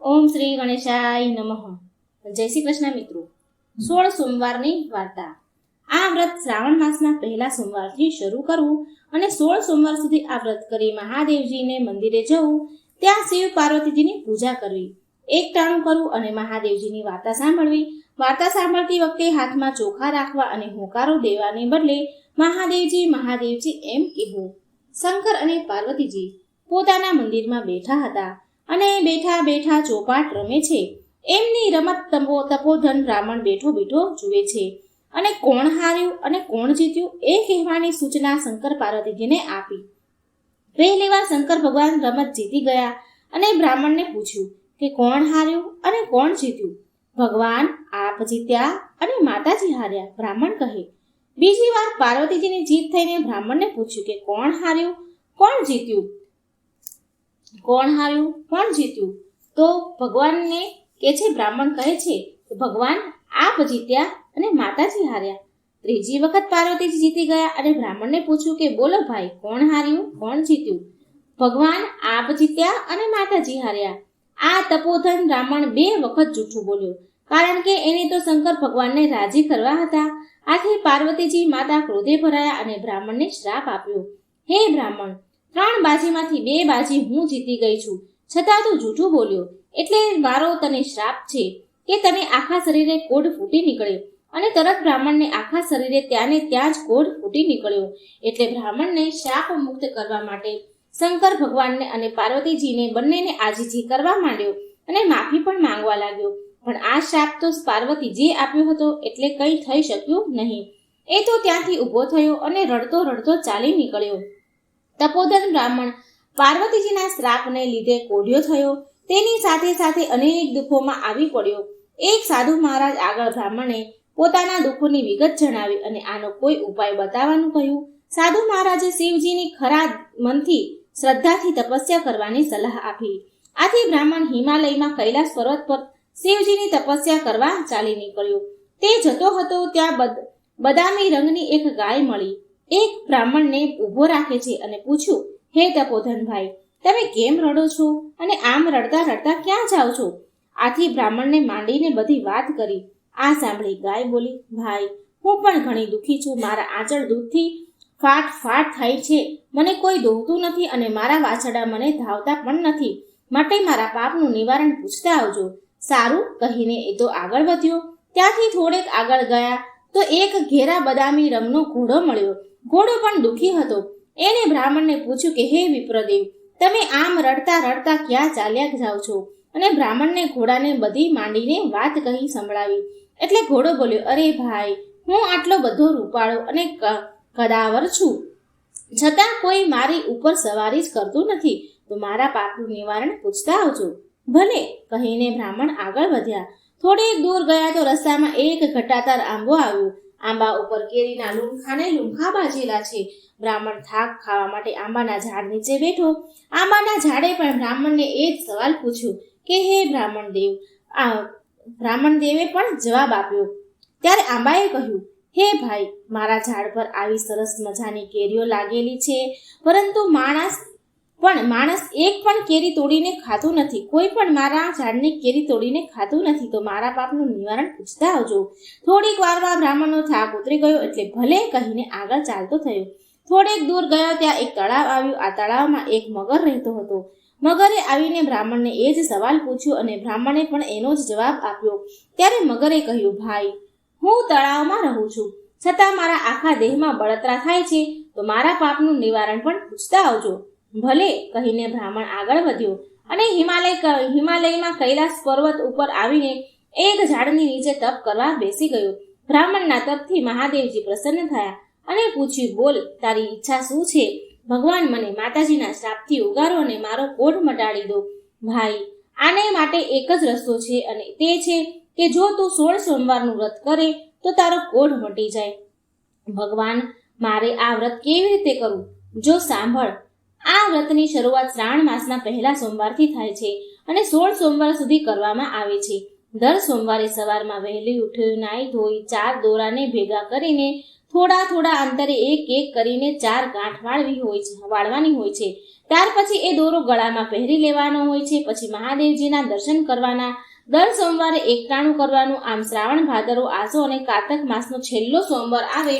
ઓમ શ્રી ગણેશાય નમઃ. જય શ્રી કૃષ્ણ મિત્રો. 16 સોમવારની વાર્તા. આ વ્રત શ્રાવણ માસના પહેલા સોમવારથી શરૂ કરવું અને 16 સોમવાર સુધી આ વ્રત કરી મહાદેવજીને મંદિરે જવું, ત્યાં શિવ પાર્વતીજીની પૂજા કરવી, એકટાણું કરવું અને મહાદેવજીની વાર્તા સાંભળવી. વાર્તા સાંભળતી વખતે હાથમાં ચોખા રાખવા અને હોંકારો દેવાને બદલે મહાદેવજી મહાદેવજી એમ કહેવું. શંકર અને પાર્વતીજી પોતાના મંદિરમાં બેઠા હતા અને બેઠા બેઠા ચોપાટ રમે છે. એમની રમત તપોધન બ્રાહ્મણ બેઠો બેઠો જુએ છે અને કોણ હાર્યું અને કોણ જીત્યું એ કહેવાની સૂચના શંકર પાર્વતીજીને આપી. પહેલી વાર શંકર ભગવાન રમત જીતી ગયા અને બ્રાહ્મણને પૂછ્યું કે કોણ હાર્યું અને કોણ જીત્યું. ભગવાન આપ જીત્યા અને માતાજી હાર્યા, બ્રાહ્મણ કહે. બીજી વાર પાર્વતીજીની જીત થઈને બ્રાહ્મણને પૂછ્યું કે કોણ હાર્યું કોણ જીત્યું. કોણ હાર્યું કોણ જીત્યું તો ભગવાનને કે છે, બ્રાહ્મણ કહે છે કે ભગવાન આપ જીત્યા અને માતાજી હાર્યા. ત્રીજી વખત પાર્વતીજી જીતી ગયા અને બ્રાહ્મણને પૂછ્યું કે બોલો ભાઈ, કોણ હાર્યું કોણ જીત્યું. ભગવાન આપ જીત્યા અને માતાજી હાર્યા. આ તપોધન બ્રાહ્મણ 2 વખત જૂઠું બોલ્યો, કારણ કે એને તો શંકર ભગવાનને રાજી કરવા હતા. આથી પાર્વતીજી માતા ક્રોધે ભરાયા અને બ્રાહ્મણને શ્રાપ આપ્યો. હે બ્રાહ્મણ, 3 બાજીમાંથી 2 બાજી હું જીતી ગઈ છું, છતાં તું જૂઠું બોલ્યો, એટલે મારો તને શ્રાપ છે કે તને આખા શરીરે કોઢ ફૂટી નીકળે. અને તરત બ્રાહ્મણને આખા શરીરે ત્યાં ને ત્યાં જ કોઢ ફૂટી નીકળ્યો. એટલે બ્રાહ્મણને શ્રાપ મુક્ત કરવા માટે શંકર ભગવાનને અને પાર્વતીજીને બંનેને આજીજી કરવા માંડ્યો અને માફી પણ માંગવા લાગ્યો. પણ આ શ્રાપ તો પાર્વતીજીએ આપ્યો હતો, એટલે કંઈ થઈ શક્યું નહીં. એ તો ત્યાંથી ઊભો થયો અને રડતો રડતો ચાલી નીકળ્યો. તપોધન બ્રાહ્મણ પાર્વતીજીના શ્રાપને લીધે કોઢિયો થયો. તેની સાથે સાથે અનેક દુઃખોમાં આવી પડ્યો. એક સાધુ મહારાજ આગળ બ્રાહ્મણે પોતાના દુઃખોની વિગત જણાવી અને આનો કોઈ ઉપાય બતાવવાનું કહ્યું. સાધુ મહારાજે શિવજીની ખરા મનથી શ્રદ્ધાથી તપસ્યા કરવાની સલાહ આપી. આથી બ્રાહ્મણ હિમાલયમાં કૈલાસ પર્વત પર શિવજીની તપસ્યા કરવા ચાલી નીકળ્યો. તે જતો હતો ત્યાં બદામી રંગની એક ગાય મળી. એક બ્રાહ્મણને ઊભો રાખે છે અને પૂછ્યું, હે તપોધનભાઈ, તમે કેમ રડો છો અને આમ રડતા રડતા ક્યાં જાઓ છો? આથી બ્રાહ્મણને માંડીને બધી વાત કરી. આ સાંભળી ગાય બોલી, ભાઈ, હું પણ ઘણી દુઃખી છું. મારા આંચળ દૂધથી ફાટ ફાટ થાય છે. મને કોઈ દોહતું નથી અને મારા વાછરડા મને ધાવતા પણ નથી. માટે મારા પાપનું નિવારણ પૂછતા આવજો. સારું કહીને એ તો આગળ વધ્યો. ત્યાંથી થોડેક આગળ ગયા તો એક ઘેરા બદામી રંગનો ઘોડો મળ્યો. ઘોડો પણ દુઃખી હતો. એને બ્રાહ્મણને પૂછ્યું કે હે વિપ્રદેવ, તમે આમ રડતા રડતા ક્યાં ચાલ્યા જાઓ છો? અને બ્રાહ્મણને ઘોડાને બધી માંડીને વાત કહી સંભળાવી. એટલે ઘોડો બોલ્યો, અરે ભાઈ, હું આટલો બધો રૂપાળો અને કદાવર છું, છતાં કોઈ મારી ઉપર સવારી જ કરતું નથી. તો મારા પાપનું નિવારણ પૂછતા આવજો. ભલે કહીને બ્રાહ્મણ આગળ વધ્યા. થોડેક દૂર ગયા તો રસ્તામાં એક ઘટાતાર આંબો આવ્યો. આંબા ઉપર કેરીના લૂંખાને લૂંખા બાજેલા છે. બ્રાહ્મણ થાક ખાવા માટે આંબાના ઝાડ નીચે બેઠો. આંબાના ઝાડે પણ બ્રાહ્મણને એ જ સવાલ પૂછ્યો કે હે બ્રાહ્મણ દેવ. બ્રાહ્મણ દેવે પણ જવાબ આપ્યો. ત્યારે આંબાએ કહ્યું, હે ભાઈ, મારા ઝાડ પર આવી સરસ મજાની કેરીઓ લાગેલી છે, પરંતુ માણસ એક પણ કેરી તોડીને ખાતું નથી. કોઈ પણ મારા ઝાડની કેરી તોડીને ખાતું નથી. તો મારા પાપનું નિવારણ પૂછતા આવજો. થોડીક વારમાં બ્રાહ્મણનો થાક ઉતરી ગયો, એટલે ભલે કહીને આગળ ચાલતો થયો. થોડેક દૂર ગયો ત્યાં એક તળાવ આવ્યું. આ તળાવમાં એક મગર રહેતો હતો. મગરે આવીને બ્રાહ્મણને એ જ સવાલ પૂછ્યો અને બ્રાહ્મણે પણ એનો જ જવાબ આપ્યો. ત્યારે મગરે કહ્યું, ભાઈ, હું તળાવમાં રહું છું, છતાં મારા આખા દેહમાં બળતરા થાય છે. તો મારા પાપનું નિવારણ પણ પૂછતા આવજો. ભલે કહીને બ્રાહ્મણ આગળ વધ્યો અને હિમાલયમાં કૈલાસ પર્વત ઉપર આવીને એક ઝાડની નીચે તપ કરવા બેસી ગયો. બ્રાહ્મણના તપથી મહાદેવજી પ્રસન્ન થયા અને પૂછ્યું, બોલ, તારી ઈચ્છા શું છે? ભગવાન, મને માતાજીના શ્રાપથી ઉગારો અને મારો કોઢ મટાડી દો. ભાઈ, આને માટે એક જ રસ્તો છે અને તે છે કે જો તું 16 સોમવારનું વ્રત કરે તો તારો કોઢ મટી જાય. ભગવાન, મારે આ વ્રત કેવી રીતે કરવું? જો સાંભળ, આ વ્રતની શરૂઆત શ્રાવણ માસના પહેલા સોમવારથી થાય છે અને 16 સોમવાર સુધી કરવામાં આવે છે. દર સોમવારે સવારમાં વહેલી ઉઠી નાઈ ધોઈ 4 દોરાને ભેગા કરીને થોડા થોડા અંતરે એક એક કરીને 4 ગાંઠ વાળવાની હોય છે. ત્યાર પછી એ દોરો ગળામાં પહેરી લેવાનો હોય છે. પછી મહાદેવજીના દર્શન કરવાના. દર સોમવારે એકટાણું કરવાનું. આમ શ્રાવણ, ભાદરવો, આસો અને કારતક માસનો છેલ્લો સોમવાર આવે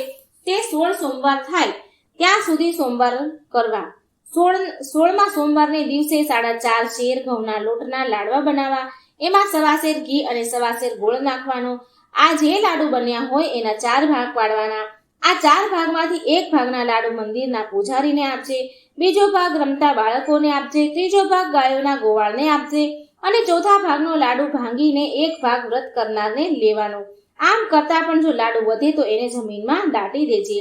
તે 16 સોમવાર થાય ત્યાં સુધી સોમવાર કરવા. 16મા સોમવારને દિવસે 4.5 શેર ઘઉંના લોટના લાડવા બનાવવા. એમાં 1.25 શેર ઘી અને 1.25 શેર ગોળ નાખવાનો. આ જે લાડુ બન્યા હોય એના 4 ભાગ પાડવાના. આ 4 ભાગમાંથી એક ભાગના લાડુ મંદિરના પૂજારીને આપજે, બીજો ભાગ રમતા બાળકોને આપજે, ત્રીજો ભાગ ગાયોના ગોવાળને આપજે અને ચોથા ભાગનો લાડુ ભાંગીને એક ભાગ વ્રત કરનારને લેવાનો. આમ કરતા પણ જો લાડુ વધે તો એને જમીનમાં દાટી દેજે.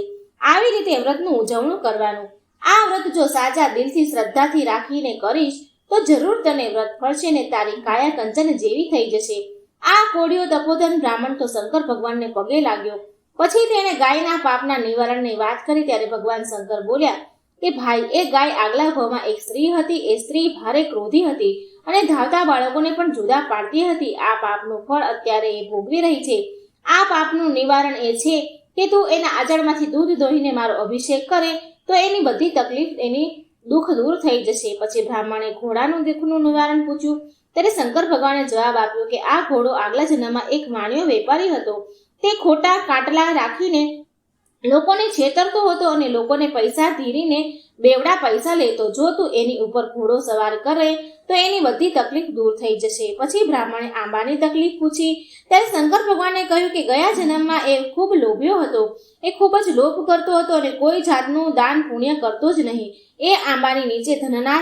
આવી રીતે વ્રતનું ઉજવણું કરવાનું. આ વ્રત જો સાચા દિલથી શ્રદ્ધાથી રાખીને કરીશ તો જરૂર તને વ્રત ફળશે ને તારી કાયા કંચન જેવી થઈ જશે. આ કોડિયો તપોધન બ્રાહ્મણ તો શંકર ભગવાનને પગે લાગ્યો. પછી તેણે ગાયના પાપના નિવારણની વાત કરી ત્યારે ભગવાન શંકર બોલ્યા કે ભાઈ, એ ગાય આગલા ભાવમાં એક સ્ત્રી હતી. એ સ્ત્રી ભારે ક્રોધી હતી અને ધાવતા બાળકોને પણ જુદા પાડતી હતી. આ પાપનું ફળ અત્યારે એ ભોગવી રહી છે. આ પાપનું નિવારણ એ છે કે તું એના આચળમાંથી દૂધ દોહીને મારો અભિષેક કરે તો એની બધી તકલીફ, એની દુઃખ દૂર થઈ જશે. પછી બ્રાહ્મણે ઘોડાનું દુઃખનું નિવારણ પૂછ્યું ત્યારે શંકર ભગવાને જવાબ આપ્યો કે આ ઘોડો આગલા જન્મમાં એક વાણિયો વેપારી હતો. તે ખોટા કાટલા રાખીને લોકોને છેતરતો હતો અને લોકોને પૈસા ધીરીને બેવડા પૈસા લેતો. જો તું એની ઉપર ઘોડો સવાર કરે તો એની બધી તકલીફ દૂર થઈ જશે. પછી બ્રાહ્મણે આંબાની તકલીફ પૂછી ત્યારે શંકર ભગવાને કહ્યું કે ગયા જન્મમાં એ ખૂબ લોભ્યો હતો. એ ખૂબ જ લોભ કરતો હતો અને કોઈ જાતનું દાન પુણ્ય કરતો જ નહીં. એ આંબાની નીચે ધનના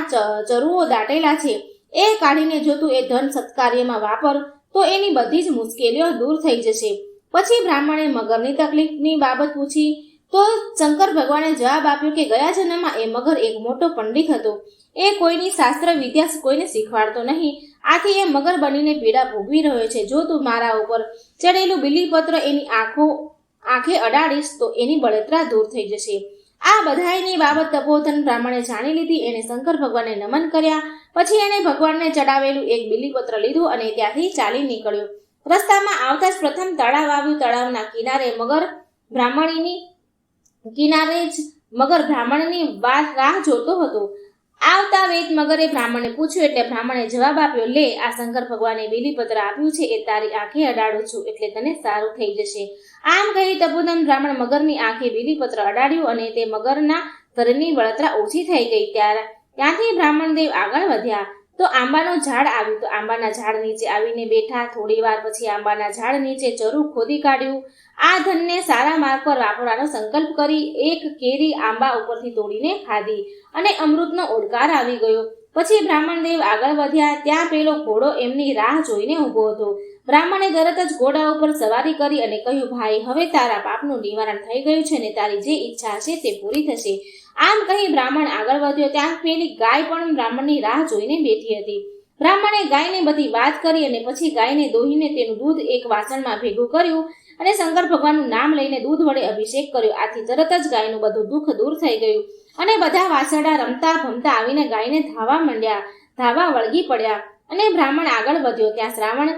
ચરુઓ દાટેલા છે. એ કાઢીને જો તું એ ધન સત્કાર્યમાં વાપર તો એની બધી જ મુશ્કેલીઓ દૂર થઈ જશે. પછી બ્રાહ્મણે મગરની તકલીફની બાબત પૂછી તો શંકર ભગવાને જવાબ આપ્યો કે ગયા જન્મમાં એ મગર એક મોટો પંડિત હતો. એ કોઈની શાસ્ત્ર વિદ્યા કોઈને શીખવાડતો નહીં. આથી એ મગર બનીને પીડા ભોગવી રહ્યો છે. જો તું મારા ઉપર ચડેલું બીલીપત્ર એની આંખે અડાડીશ તો એની બળતરા દૂર થઈ જશે. આ બધાયની બાબત તપોધન બ્રાહ્મણે જાણી લીધી. એને શંકર ભગવાનને નમન કર્યા. પછી એને ભગવાનને ચડાવેલું એક બીલીપત્ર લીધું અને ત્યાંથી ચાલી નીકળ્યો. રસ્તામાં આવતા જ પ્રથમ તળાવ આવ્યું. તળાવના કિનારે મગર બ્રાહ્મણની રાહ જોતો હતો. આવતા વેત મગરે બ્રાહ્મણને પૂછ્યું એટલે બ્રાહ્મણે જવાબ આપ્યો, લે, આ શંકર ભગવાને બીલીપત્ર આપ્યું છે. એ તારી આંખે અડાડું છું એટલે તને સારું થઈ જશે. આમ કહી તપોધન બ્રાહ્મણ મગરની આંખે બીલીપત્ર અડાડ્યું અને તે મગરના શરીરની બળતરા ઓછી થઈ ગઈ. ત્યાંથી બ્રાહ્મણ દેવ આગળ વધ્યા તો આંબાનું ઝાડ આવ્યું. તો આંબાના ઝાડ નીચે આવીને બેઠા. થોડી વાર પછી આંબાના ઝાડ નીચે ચરુ ખોદી કાઢ્યું. આ ધનને સારા માર્ગ પર વાપરવાનો સંકલ્પ કરી એક કેરી આંબા ઉપરથી તોડીને ખાધી અને અમૃતનો ઓડકાર આવી ગયો. પછી બ્રાહ્મણ દેવ આગળ વધ્યા. ત્યાં પેલો ઘોડો એમની રાહ જોઈને ઊભો હતો. બ્રાહ્મણે તરત જ ઘોડા ઉપર સવારી કરી અને કહ્યું, ભાઈ, હવે તારા પાપનું નિવારણ થઈ ગયું છે ને તારી જે ઈચ્છા હશે તે પૂરી થશે. આમ કહી બ્રાહ્મણ આગળ વધ્યો. ત્યાં પેલી ગાય પણ બ્રાહ્મણની રાહ જોઈને બેઠી હતી. બ્રાહ્મણે ગાયને બધી વાત કરી અને પછી ગાયને દોહીને તેનું દૂધ એક વાસણમાં ભેગું કર્યું અને શંકર ભગવાનનું નામ લઈને દૂધ વડે અભિષેક કર્યો. આથી તરત જ ગાયનું બધું દુઃખ દૂર થઈ ગયું અને બધા વાસરડા રમતા ભમતા આવીને ગાયને ધાવા વળગી પડ્યા અને બ્રાહ્મણ આગળ વધ્યો. ત્યાં શ્રાવણ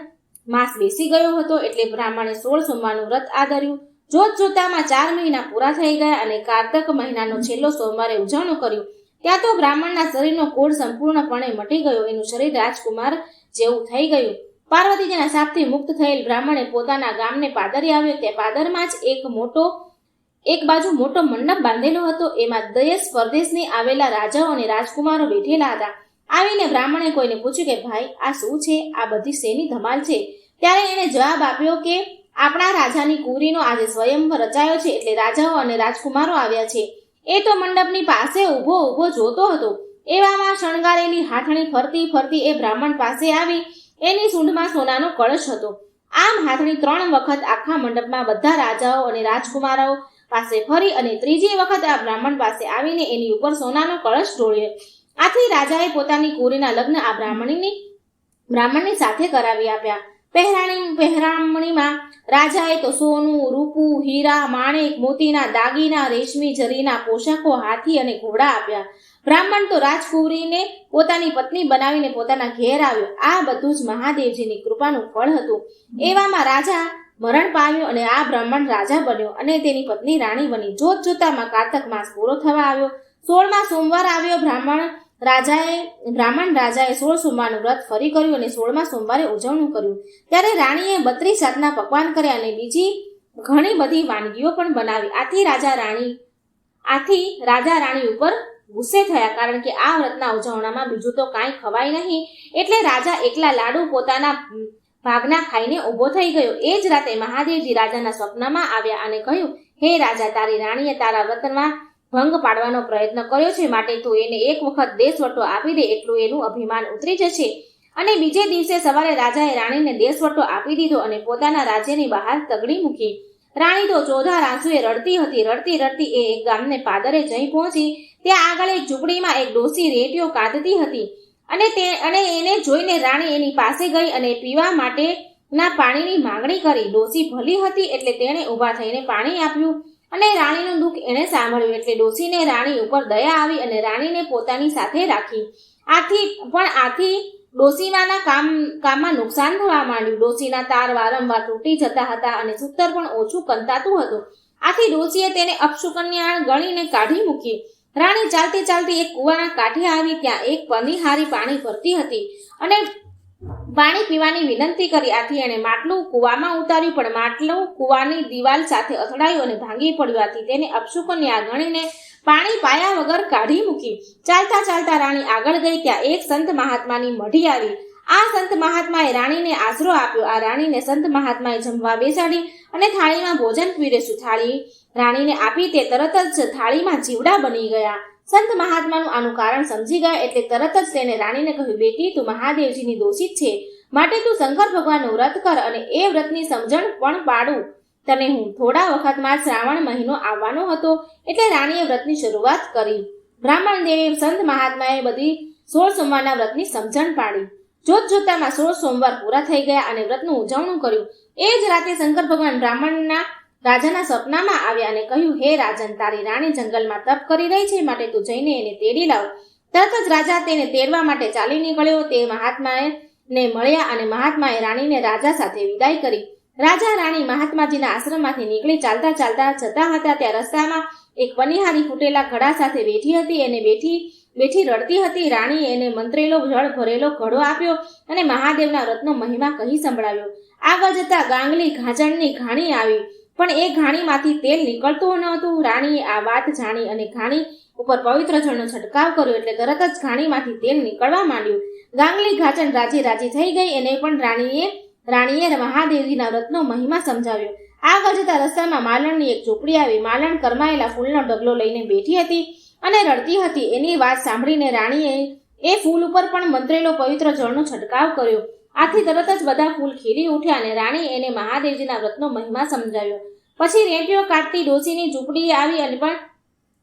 માસ બેસી ગયો હતો એટલે બ્રાહ્મણે 16 સોમવારનું વ્રત આદર્યું. જોત જોતામાં 4 મહિના પૂરા થઈ ગયા અને કારતક મહિનાનો છેલ્લો સોમવારે ઉજવણું કર્યું. ત્યાં તો બ્રાહ્મણના શરીરનો કોઢ સંપૂર્ણપણે મટી ગયો. એનું શરીર રાજકુમાર જેવું થઈ ગયું. પાર્વતીજીના શાપથી મુક્ત થયેલ બ્રાહ્મણે પોતાના ગામને પાદરે આવ્યો. તે પાદરમાં જ એક બાજુ મોટો મંડપ બાંધેલો હતો. એમાં દેશ પરદેશની આવેલા રાજાઓ અને રાજકુમારો બેઠેલા હતા. આવીને બ્રાહ્મણે કોઈને પૂછ્યું કે ભાઈ, આ શું છે? આ બધી શેની ધમાલ છે? ત્યારે એણે જવાબ આપ્યો કે આપણા રાજાની કુંવરીનો આજે સ્વયંવર રચાયો છે એટલે રાજાઓ અને રાજકુમારો આવ્યા છે. એ તો મંડપની પાસે ઊભો જોતો હતો. એવામાં શણગારેલી હાથણી ફરતી ફરતી એ બ્રાહ્મણ પાસે આવી. એની સૂંઢમાં સોનાનો કળશ હતો. આમ હાથણી 3 વખત આખા મંડપમાં બધા રાજાઓ અને રાજકુમારો પાસે ફરી અને ત્રીજી વખત આ બ્રાહ્મણ પાસે આવીને એની ઉપર સોનાનો કળશ ઢોળ્યો. આથી રાજાએ પોતાની કુંવરીના લગ્ન આ બ્રાહ્મણની સાથે કરાવી આપ્યા. પહેરામણીમાં રાજાએ તો સોનું, રૂપું, હીરા, માણેક, મોતીના દાગીના, રેશમી જરીના પોશાકો, હાથી અને ઘોડા આપ્યા. બ્રાહ્મણ તો રાજકુંવરીને પોતાની પત્ની બનાવીને પોતાના ઘેર આવ્યો. આ બધું જ મહાદેવજીની કૃપાનું ફળ હતું. એવામાં રાજા મરણ પામ્યું અને આ બ્રાહ્મણ રાજા બન્યો અને તેની પત્ની રાણી બની. જોત જોતામાં કારતક માસ પૂરો થવા આવ્યો. 16મા સોમવાર આવ્યો. બ્રાહ્મણ રાજાએ 16 સોમવારનું વ્રત ફરી કર્યું અને 16મા સોમવારે ઉજવણું કર્યું. ત્યારે રાણીએ 32 જાતના પકવાન કર્યા અને બીજી ઘણી બધી વાનગીઓ પણ બનાવી. આથી રાજા રાણી ઉપર ગુસ્સે થયા, કારણ કે આ વ્રતના ઉજવણામાં બીજું તો કાંઈ ખવાય નહીં. એટલે રાજા એકલા લાડુ પોતાના ભાગના ખાઈને ઊભો થઈ ગયો. એ જ રાતે મહાદેવજી રાજાના સ્વપ્નમાં આવ્યા અને કહ્યું, હે રાજા, તારી રાણીએ તારા વ્રતમાં ભંગ પાડવાનો પ્રયત્ન કર્યો છે, માટે તું એને એક વખત દેશવટો આપી દે, એટલું એનું અભિમાન ઉતરી જશે. અને બીજે દિવસે સવારે રાજાએ રાણીને દેશવટો આપી દીધો અને પોતાના રાજ્યની બહાર તગડી મૂકી. રાણી તો ચોધાર આંસુએ રડતી હતી. રડતી રડતી એ એક ગામને પાદરે જઈ પહોંચી. ત્યાં આગળ એક ઝૂંપડીમાં એક ડોસી રેટીઓ કાઢતી હતી અને એને જોઈને રાણી એની પાસે ગઈ અને પીવા માટેના પાણીની માંગણી કરી. ડોસી ભલી હતી એટલે તેણે ઊભા થઈને પાણી આપ્યું અને રાણીનું દુઃખ એણે સાંભળ્યું એટલે ડોસીને રાણી ઉપર દયા આવી અને રાણીને પોતાની સાથે રાખી. આથી ડોસીમાના કામમાં નુકસાન થવા માંડ્યું. ડોસીના તાર વારંવાર તૂટી જતા હતા અને સૂતર પણ ઓછું કંતાતું હતું. આથી ડોસીએ તેને અપશુકન્યા ગણીને કાઢી મૂકી. રાણી ચાલતી ચાલતી એક કૂવાના કાંઠે આવી. ત્યાં એક પનીહારી પાણી ભરતી હતી અને પાણી પીવાની વિનંતી કરી. આથી એણે માટલું કૂવામાં ઉતાર્યું, પણ માટલું કૂવાની દિવાલ સાથે અથડાયું અને ભાંગી પડ્યું. આથી તેને અપશુકન્યા ગણીને પાણી પાયા વગર કાઢી મૂકી. ચાલતા ચાલતા રાણી આગળ ગઈ. ત્યાં એક સંત મહાત્માની મઢી આવી. આ સંત મહાત્માએ રાણીને આશરો આપ્યો. આ રાણીને સંત મહાત્માએ જમવા બેસાડી અને થાળીમાં ભોજન પીરસ્યું. થાળી રાણીને આપી તે તરત જ થાળીમાં જીવડા બની ગયા. સંત મહાત્માનું આનું કારણ સમજી ગયા એટલે તરત જ તેને રાણીને કહ્યું, બેટી, તું મહાદેવજીની દોષિત છે, માટે તું શંકર ભગવાનનું વ્રત કર અને એ વ્રતની સમજણ પણ પાડું તને હું. થોડા વખતમાં શ્રાવણ મહિનો આવવાનો હતો એટલે રાણીએ વ્રતની શરૂઆત કરી. બ્રાહ્મણ દેવે સંત મહાત્માએ બધી 16 સોમવારના વ્રતની સમજણ પાડી. જોત જોતામાં 16 સોમવાર પૂરા થઈ ગયા અને વ્રતનું ઉજવણું કર્યું. એ જ રાતે શંકર ભગવાન બ્રાહ્મણના રાજાના સપનામાં આવ્યા અને કહ્યું, હે રાજન, તારી રાણી જંગલમાં તપ કરી રહી છે, માટે તું જઈને એને તેડી લાવ. તરત જ રાજા તેને તેડવા માટે ચાલી નીકળ્યો. તે મહાત્માને મળ્યા અને મહાત્માએ રાણીને રાજા સાથે વિદાય કરી. રાજા રાણી મહાત્માજીના આશ્રમમાંથી નીકળી ચાલતા ચાલતા જતા હતા. ત્યાં રસ્તામાં એક પનીહારી ફૂટેલા ઘડા સાથે બેઠી હતી. એને બેઠી રડતી હતી. રાણીએ એને મંત્રેલો જળ ભરેલો ઘડો આપ્યો અને મહાદેવના વ્રતનો મહિમા કહી સંભળાવ્યો. આગળ જતા ગાંગલી ઘાંચણની ઘાણી આવી, પણ એ ઘાણીમાંથી તેલ નીકળતું નહોતું. રાણીએ આ વાત જાણી અને ઘાણી ઉપર પવિત્ર જળનો છંટકાવ કર્યો એટલે તરત જ ઘાણીમાંથી તેલ નીકળવા માંડ્યું. ગાંગલી ઘાંચણ રાજી થઈ ગઈ. એને પણ રાણીએ મહાદેવજીના વ્રતનો મહિમા સમજાવ્યો. આગળ જતા રસ્તામાં માલણની એક ઝૂંપડી આવી. માલણ કરમાયેલા ફૂલનો ઢગલો લઈને બેઠી હતી અને રડતી હતી. એની વાત સાંભળીને રાણીએ એ ફૂલ ઉપર પણ મંત્રેલો પવિત્ર જળનો છંટકાવ કર્યો. આથી તરત જ બધા ફૂલ ખીલી ઉઠ્યા અને રાણી એને મહાદેવજીના વ્રતનો મહિમા સમજાવ્યો. પછી રેટીઓ કાઢતી ડોસીની ઝૂંપડીએ આવી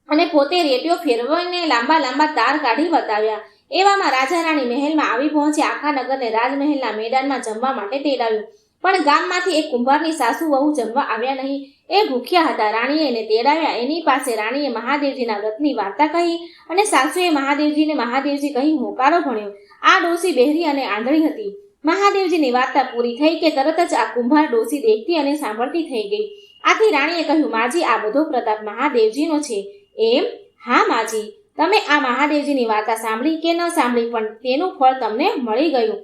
અને પોતે રેટીઓ ફેરવીને લાંબા લાંબા તાર કાઢી બતાવ્યા. એવામાં રાજા રાણી મહેલમાં આવી પહોંચ્યા. આખા નગરને રાજમહેલના મેદાનમાં જમવા માટે તેડાવ્યું, પણ ગામમાંથી એક કુંભારની સાસુ વહુ જમવા આવ્યા નહીં. એ ભૂખ્યા હતા. રાણીએ એને તેડાવ્યા. એની પાસે રાણીએ મહાદેવજીના વ્રતની વાર્તા કહી અને સાસુએ મહાદેવજી કહી હોકારો ભણ્યો. આ ડોસી બહેરી અને આંધળી હતી. મહાદેવજીની વાર્તા પૂરી થઈ કે તરત જ આ કુંભાર ડોસી દેખતી અને સાંભળતી થઈ ગઈ. આથી રાણીએ કહ્યું, માજી, આ બધો પ્રતાપ મહાદેવજીનો છે. એમ? હા માજી, તમે આ મહાદેવજીની વાર્તા સાંભળી કે ન સાંભળી, પણ તેનું ફળ તમને મળી ગયું.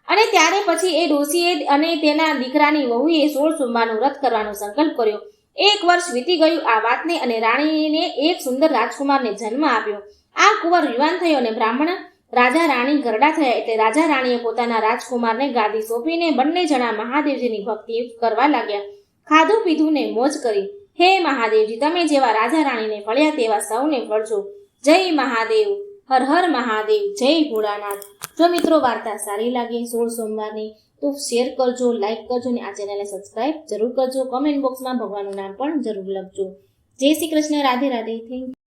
અને ત્યારે પછી એ ડોસીએ અને તેના દીકરાની વહુએ 16 સોમવારનું વ્રત કરવાનો સંકલ્પ કર્યો. 1 વર્ષ વીતી ગયું આ વાતને અને રાણીને એક સુંદર રાજકુમારને જન્મ આપ્યો. આ કુંવર યુવાન થયો અને બ્રાહ્મણ રાજા રાણી ઘરડા થયા એટલે રાજા રાણીએ પોતાના રાજકુમારને ગાદી સોંપીને બંને જણા મહાદેવજીની ભક્તિ કરવા લાગ્યા. ખાધું પીધું ને મોજ કરી. હે મહાદેવજી, તમે જેવા રાજા રાણીને ફળ્યા તેવા સૌને ફળજો. જય મહાદેવ. હર હર મહાદેવ. જય ભોળાનાથ. જો મિત્રો વાર્તા સારી લાગે 16 સોમવારની તો શેર કરજો, લાઈક કરજો અને આ ચેનલને સબસ્ક્રાઇબ જરૂર કરજો. કમેન્ટ બોક્સમાં ભગવાનનું નામ પણ જરૂર લખજો. જય શ્રી કૃષ્ણ. રાધે રાધે. Thank you.